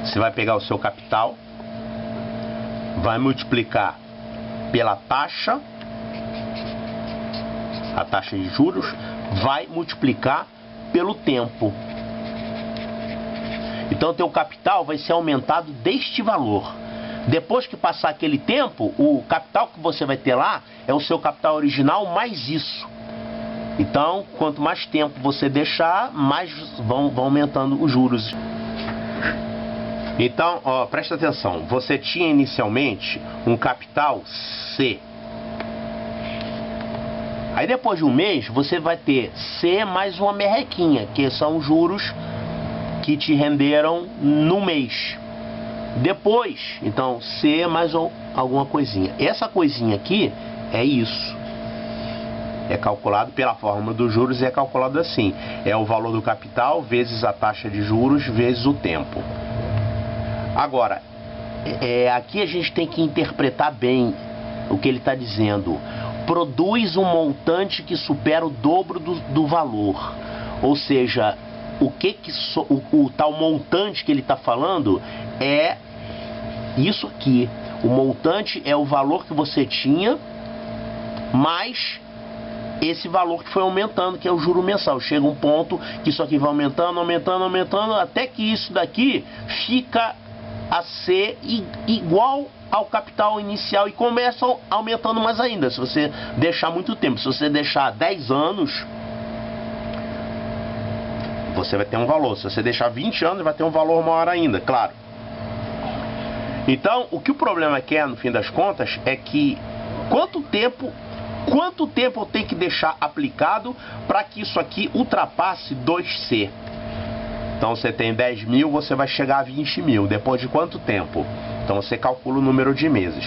Você vai pegar o seu capital, vai multiplicar pela taxa, a taxa de juros, vai multiplicar pelo tempo. Então teu capital vai ser aumentado deste valor. Depois que passar aquele tempo, o capital que você vai ter lá é o seu capital original mais isso. Então, quanto mais tempo você deixar, mais vão aumentando os juros. Então, ó, presta atenção. Você tinha inicialmente um capital C. Aí depois de um mês, você vai ter C mais uma merrequinha, que são juros que te renderam no mês. Depois, então, C mais alguma coisinha. Essa coisinha aqui é isso. É calculado pela fórmula dos juros e é calculado assim. É o valor do capital vezes a taxa de juros vezes o tempo. Agora, aqui a gente tem que interpretar bem o que ele está dizendo. Produz um montante que supera o dobro do valor. Ou seja, o tal montante que ele está falando é isso aqui. O montante é o valor que você tinha, mais esse valor que foi aumentando, que é o juro mensal. Chega um ponto que isso aqui vai aumentando, aumentando, aumentando, até que isso daqui fica a ser igual ao capital inicial e começa aumentando mais ainda. Se você deixar muito tempo, se você deixar 10 anos, você vai ter um valor. Se você deixar 20 anos, vai ter um valor maior ainda, claro. Então, o que o problema quer, no fim das contas, é que quanto tempo eu tenho que deixar aplicado para que isso aqui ultrapasse 2C? Então, você tem 10 mil, você vai chegar a 20 mil. Depois de quanto tempo? Então, você calcula o número de meses.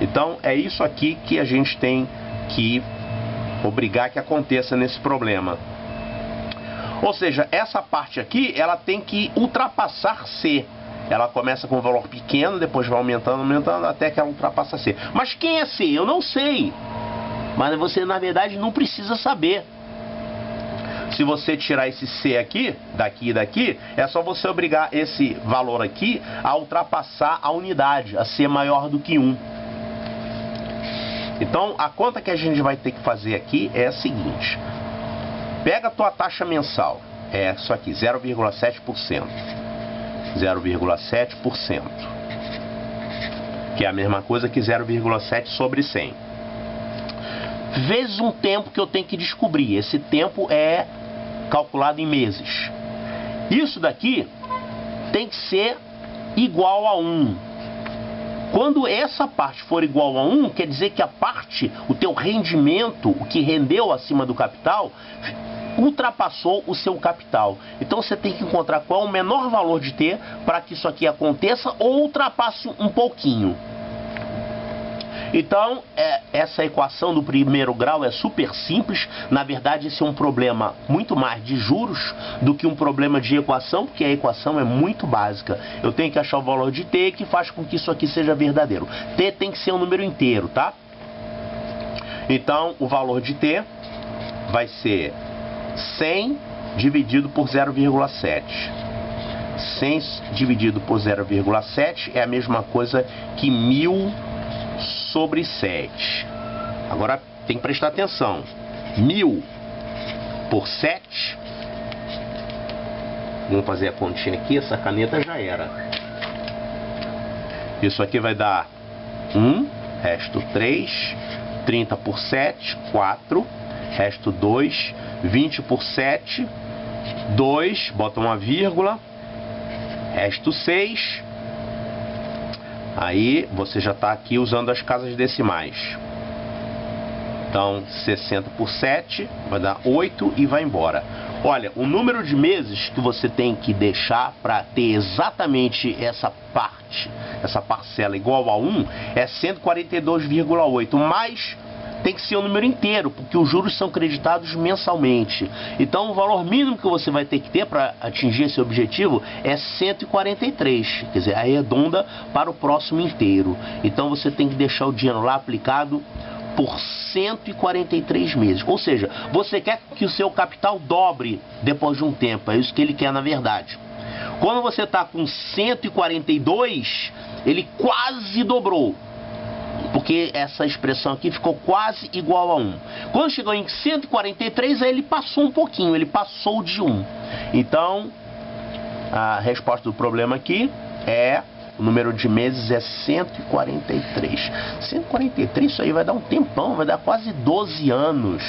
Então, é isso aqui que a gente tem que obrigar que aconteça nesse problema. Ou seja, essa parte aqui, ela tem que ultrapassar C. Ela começa com um valor pequeno, depois vai aumentando, aumentando, até que ela ultrapassa C. Mas quem é C? Eu não sei. Mas você, na verdade, não precisa saber. Se você tirar esse C aqui, daqui e daqui, é só você obrigar esse valor aqui a ultrapassar a unidade, a ser maior do que 1. Então, a conta que a gente vai ter que fazer aqui é a seguinte. Pega a tua taxa mensal, é isso aqui, 0,7%. 0,7%. Que é a mesma coisa que 0,7 sobre 100. Vezes um tempo que eu tenho que descobrir. Esse tempo é calculado em meses. Isso daqui tem que ser igual a 1. Quando essa parte for igual a 1, quer dizer que a parte, o teu rendimento, o que rendeu acima do capital, ultrapassou o seu capital. Então você tem que encontrar qual é o menor valor de T para que isso aqui aconteça ou ultrapasse um pouquinho. Então, essa equação do primeiro grau é super simples. Na verdade, esse é um problema muito mais de juros do que um problema de equação, porque a equação é muito básica. Eu tenho que achar o valor de T que faz com que isso aqui seja verdadeiro. T tem que ser um número inteiro, tá? Então, o valor de T vai ser 100 dividido por 0,7. 100 dividido por 0,7 é a mesma coisa que 1000 sobre 7. Agora tem que prestar atenção. 1000 por 7. Vamos fazer a continha aqui. Essa caneta já era. Isso aqui vai dar 1, resto 3. 30 por 7, 4. Resto 2. 20 por 7, 2. Bota uma vírgula. Resto 6. Aí você já está aqui usando as casas decimais. Então 60 por 7 vai dar 8 e vai embora. Olha, o número de meses que você tem que deixar para ter exatamente essa parte, essa parcela igual a 1 é 142,8, mas tem que ser o número inteiro, porque os juros são creditados mensalmente. Então o valor mínimo que você vai ter que ter para atingir esse objetivo é 143, quer dizer, arredonda para o próximo inteiro. Então você tem que deixar o dinheiro lá aplicado por 143 meses. Ou seja, você quer que o seu capital dobre depois de um tempo. É isso que ele quer na verdade. Quando você está com 142, ele quase dobrou. Porque essa expressão aqui ficou quase igual a 1. Quando chegou em 143, aí ele passou um pouquinho, ele passou de 1. Então, a resposta do problema aqui é... O número de meses é 143. 143, isso aí vai dar um tempão, vai dar quase 12 anos.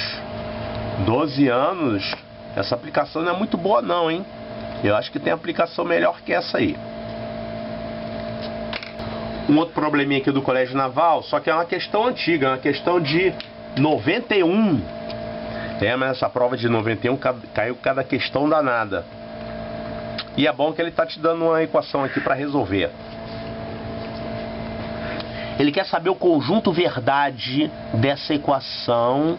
12 anos, essa aplicação não é muito boa não, hein? Eu acho que tem aplicação melhor que essa aí. Um outro probleminha aqui do Colégio Naval, só que é uma questão antiga, é uma questão de 91. Mas essa prova de 91 caiu cada questão danada. E é bom que ele está te dando uma equação aqui para resolver. Ele quer saber o conjunto verdade dessa equação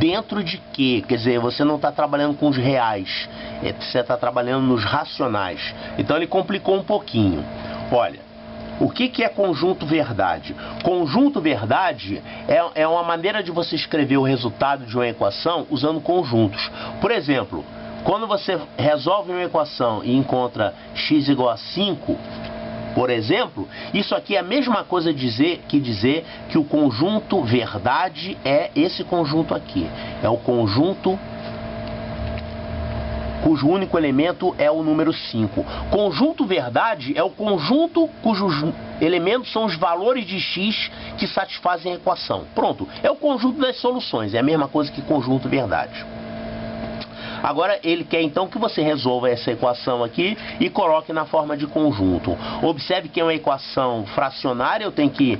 dentro de quê? Quer dizer, você não está trabalhando com os reais, você está trabalhando nos racionais. Então ele complicou um pouquinho. Olha, o que é conjunto verdade? Conjunto verdade é uma maneira de você escrever o resultado de uma equação usando conjuntos. Por exemplo, quando você resolve uma equação e encontra x igual a 5... Por exemplo, isso aqui é a mesma coisa dizer que o conjunto verdade é esse conjunto aqui. É o conjunto cujo único elemento é o número 5. Conjunto verdade é o conjunto cujos elementos são os valores de x que satisfazem a equação. Pronto, é o conjunto das soluções, é a mesma coisa que conjunto verdade. Agora ele quer então que você resolva essa equação aqui e coloque na forma de conjunto. Observe que é uma equação fracionária, eu tenho que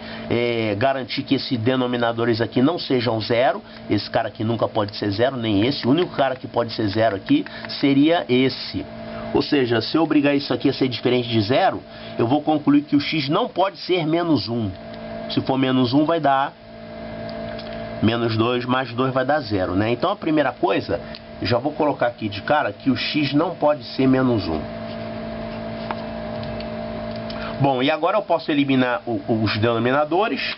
garantir que esses denominadores aqui não sejam zero. Esse cara aqui nunca pode ser zero, nem esse. O único cara que pode ser zero aqui seria esse. Ou seja, se eu obrigar isso aqui a ser diferente de zero, eu vou concluir que o x não pode ser menos 1. Se for menos 1 vai dar menos 2, mais 2 vai dar 0, né? Então a primeira coisa... Já vou colocar aqui de cara que o x não pode ser menos 1. Bom, e agora eu posso eliminar os denominadores.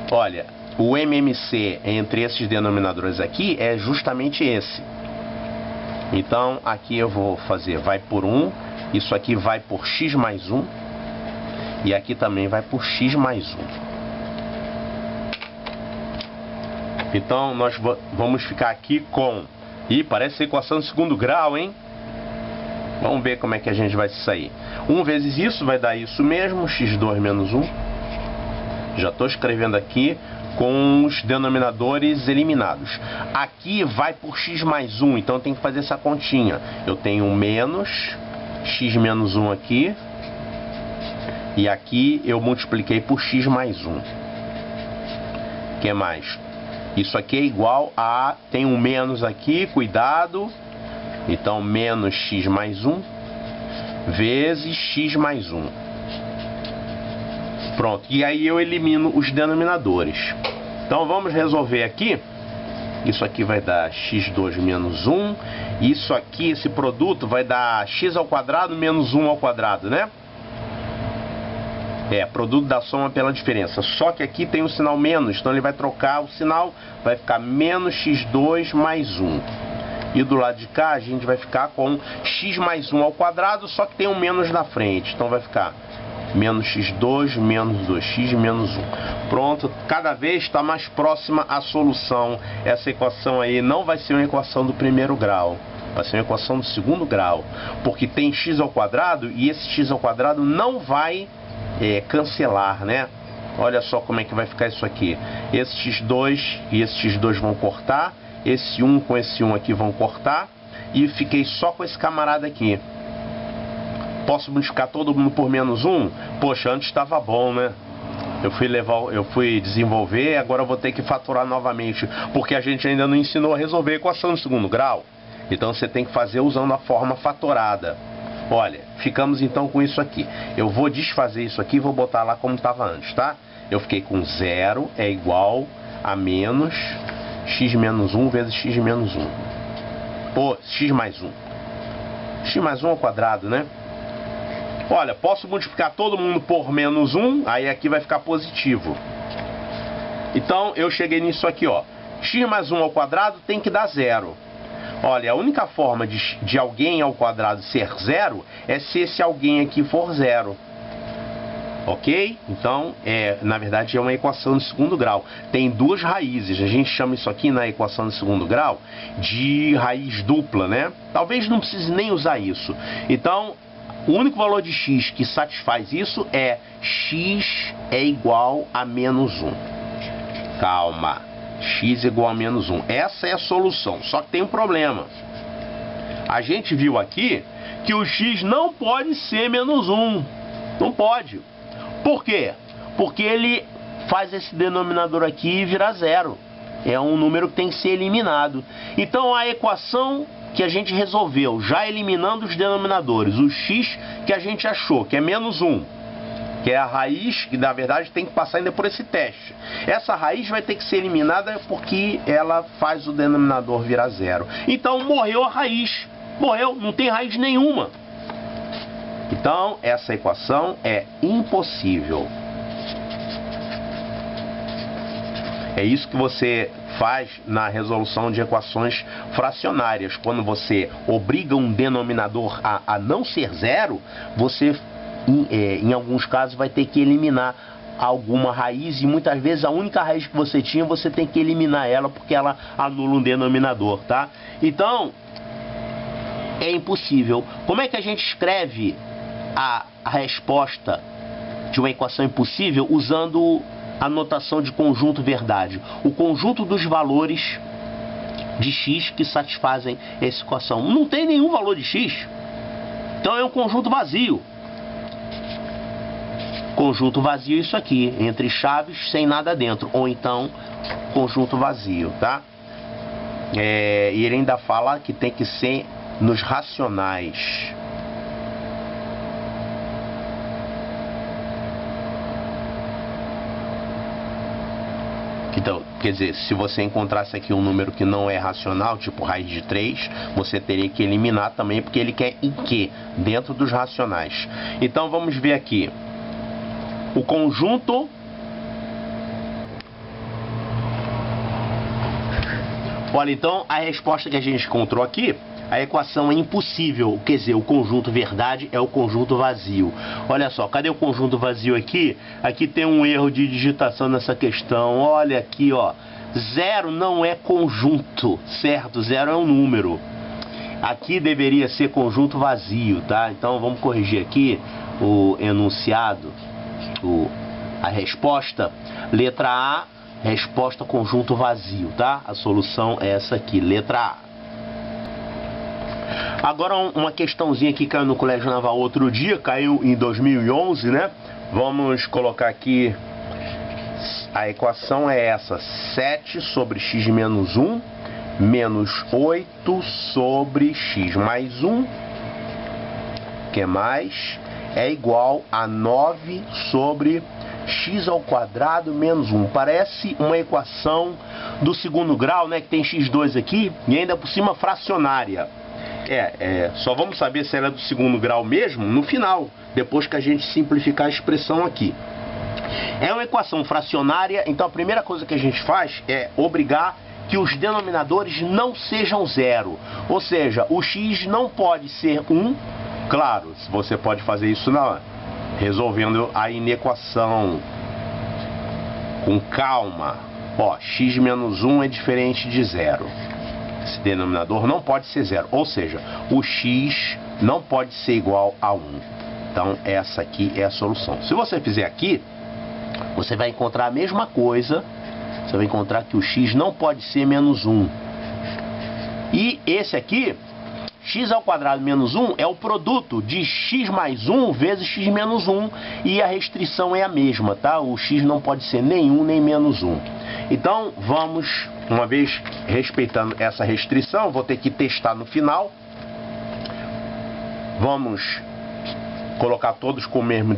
Olha, o MMC entre esses denominadores aqui é justamente esse. Então, aqui eu vou fazer vai por 1. Isso aqui vai por x mais 1. E aqui também vai por x mais 1. Então, nós vamos ficar aqui com... Ih, parece equação de segundo grau, hein? Vamos ver como é que a gente vai sair. 1 vezes isso vai dar isso mesmo, x2 menos 1. Já estou escrevendo aqui com os denominadores eliminados. Aqui vai por x mais 1, então eu tenho que fazer essa continha. Eu tenho menos x menos 1 aqui. E aqui eu multipliquei por x mais 1. O que mais? Isso aqui é igual a... Tem um menos aqui, cuidado. Então, menos x mais 1 vezes x mais 1. Pronto. E aí eu elimino os denominadores. Então, vamos resolver aqui. Isso aqui vai dar x2 menos 1. Isso aqui, esse produto, vai dar x ao quadrado menos 1 ao quadrado, né? Produto da soma pela diferença. Só que aqui tem o sinal menos, então ele vai trocar o sinal, vai ficar menos x2 mais 1. E do lado de cá a gente vai ficar com x mais 1 ao quadrado, só que tem um menos na frente. Então vai ficar menos x2 menos 2x menos 1. Pronto, cada vez está mais próxima a solução. Essa equação aí não vai ser uma equação do primeiro grau. Vai ser uma equação do segundo grau. Porque tem x ao quadrado e esse x ao quadrado não vai... cancelar, né? Olha só como é que vai ficar isso aqui. Esse x2 e esse x2 vão cortar. Esse 1 com esse 1 aqui vão cortar. E fiquei só com esse camarada aqui. Posso multiplicar todo mundo por menos 1? Poxa, antes estava bom, né? eu fui desenvolver, agora eu vou ter que fatorar novamente, porque a gente ainda não ensinou a resolver a equação de segundo grau. Então você tem que fazer usando a forma fatorada. Olha, ficamos então com isso aqui. Eu vou desfazer isso aqui e vou botar lá como estava antes, tá? Eu fiquei com 0 é igual a menos x menos 1 vezes x menos 1. Ou x mais 1. X mais 1 ao quadrado, né? Olha, posso multiplicar todo mundo por menos 1, aí aqui vai ficar positivo. Então, eu cheguei nisso aqui, ó. X mais 1 ao quadrado tem que dar 0. Olha, a única forma de alguém ao quadrado ser 0 é se esse alguém aqui for 0. Ok? Então, na verdade, é uma equação de segundo grau. Tem duas raízes. A gente chama isso aqui na equação de segundo grau de raiz dupla, né? Talvez não precise nem usar isso. Então, o único valor de x que satisfaz isso é x é igual a menos 1. Calma. X igual a menos 1. Essa é a solução. Só que tem um problema. A gente viu aqui que o x não pode ser menos 1. Não pode. Por quê? Porque ele faz esse denominador aqui virar 0. É um número que tem que ser eliminado. Então a equação que a gente resolveu, já eliminando os denominadores, o x que a gente achou, que é menos 1, que é a raiz, que na verdade tem que passar ainda por esse teste. Essa raiz vai ter que ser eliminada porque ela faz o denominador virar 0. Então morreu a raiz. Morreu, não tem raiz nenhuma. Então essa equação é impossível. É isso que você faz na resolução de equações fracionárias. Quando você obriga um denominador a não ser 0, você, em alguns casos, vai ter que eliminar alguma raiz, e muitas vezes a única raiz que você tinha, você tem que eliminar ela, porque ela anula um denominador, tá? Então, é impossível. Como é que a gente escreve a resposta de uma equação impossível usando a notação de conjunto verdade? O conjunto dos valores de x que satisfazem essa equação. Não tem nenhum valor de x. Então é um conjunto vazio. Conjunto vazio isso aqui, entre chaves sem nada dentro. Ou então, conjunto vazio, tá? E ele ainda fala que tem que ser nos racionais. Então, quer dizer, se você encontrasse aqui um número que não é racional, tipo raiz de 3, você teria que eliminar também, porque ele quer em quê? Dentro dos racionais. Então, vamos ver aqui. O conjunto... Olha, então, a resposta que a gente encontrou aqui, a equação é impossível, quer dizer, o conjunto verdade é o conjunto vazio. Olha só, cadê o conjunto vazio aqui? Aqui tem um erro de digitação nessa questão. Olha aqui, ó. 0 não é conjunto, certo? 0 é um número. Aqui deveria ser conjunto vazio, tá? Então vamos corrigir aqui o enunciado, a resposta. Letra A, resposta conjunto vazio, tá? A solução é essa aqui, letra A. Agora uma questãozinha que caiu no Colégio Naval outro dia, caiu em 2011, né? Vamos colocar aqui, a equação é essa: 7 sobre x menos 1 menos 8 sobre x mais 1, que é mais, é igual a 9 sobre x ao quadrado menos 1. Parece uma equação do segundo grau, né? Que tem x2 aqui e ainda por cima fracionária. Só vamos saber se ela é do segundo grau mesmo no final, depois que a gente simplificar a expressão aqui. É uma equação fracionária, então a primeira coisa que a gente faz é obrigar que os denominadores não sejam 0. Ou seja, o x não pode ser 1. Claro, você pode fazer isso resolvendo a inequação com calma. Ó, x menos 1 é diferente de 0. Esse denominador não pode ser 0, ou seja, o x não pode ser igual a 1. Então essa aqui é a solução. Se você fizer aqui, você vai encontrar a mesma coisa. Você vai encontrar que o x não pode ser menos 1. E esse aqui, x ao quadrado menos 1 é o produto de x mais 1 vezes x menos 1, e a restrição é a mesma, tá? O x não pode ser nem 1 nem menos 1. Então, vamos, uma vez respeitando essa restrição, vou ter que testar no final. Vamos colocar todos com o mesmo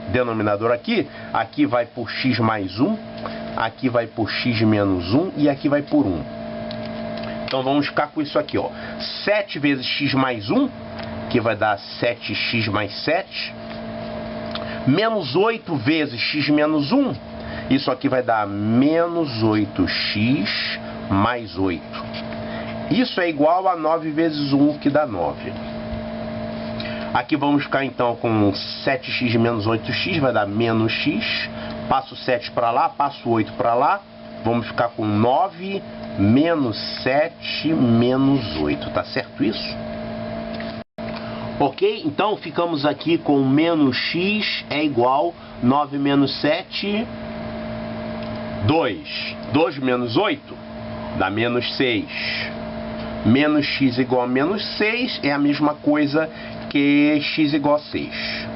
denominador aqui. Aqui vai por x mais 1, aqui vai por x menos 1 e aqui vai por 1. Então vamos ficar com isso aqui, ó. 7 vezes x mais 1, que vai dar 7x mais 7. Menos 8 vezes x menos 1, isso aqui vai dar menos 8x mais 8. Isso é igual a 9 vezes 1, que dá 9. Aqui vamos ficar então com 7x menos 8x, vai dar menos x. Passo 7 para lá, passo 8 para lá. Vamos ficar com 9 menos 7 menos 8. Tá certo isso? Ok? Então ficamos aqui com menos x é igual 9 menos 7, 2. 2 menos 8 dá menos 6. Menos x igual a menos 6 é a mesma coisa que x igual a 6.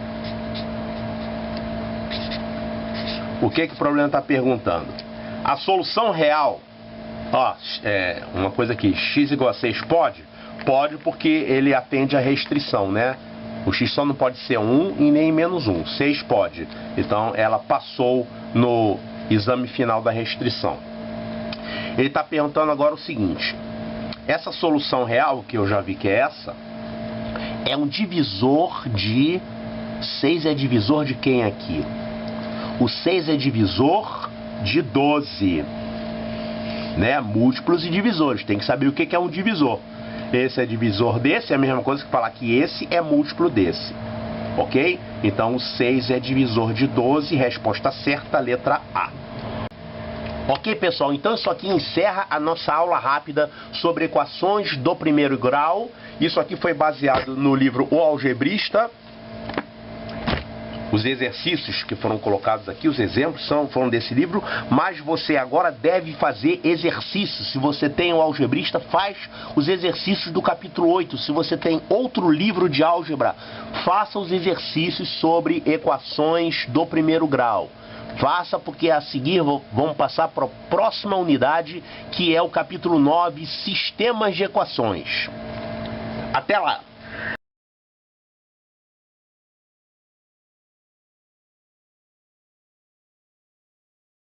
O que o problema está perguntando? A solução real, ó, uma coisa aqui, x igual a 6 pode? Pode, porque ele atende à restrição, né? O x só não pode ser 1 e nem menos 1. 6 pode. Então ela passou no exame final da restrição. Ele está perguntando agora o seguinte: essa solução real, que eu já vi que é essa, é um divisor de... 6 é divisor de quem aqui? O 6 é divisor de 12. Né? Múltiplos e divisores. Tem que saber o que é um divisor. Esse é divisor desse, é a mesma coisa que falar que esse é múltiplo desse. Ok? Então o 6 é divisor de 12. Resposta certa, letra A. Ok, pessoal? Então isso aqui encerra a nossa aula rápida sobre equações do primeiro grau. Isso aqui foi baseado no livro O Algebrista. Os exercícios que foram colocados aqui, os exemplos foram desse livro, mas você agora deve fazer exercícios. Se você tem o Algebrista, faz os exercícios do capítulo 8. Se você tem outro livro de álgebra, faça os exercícios sobre equações do primeiro grau. Faça, porque a seguir vamos passar para a próxima unidade, que é o capítulo 9, Sistemas de Equações. Até lá!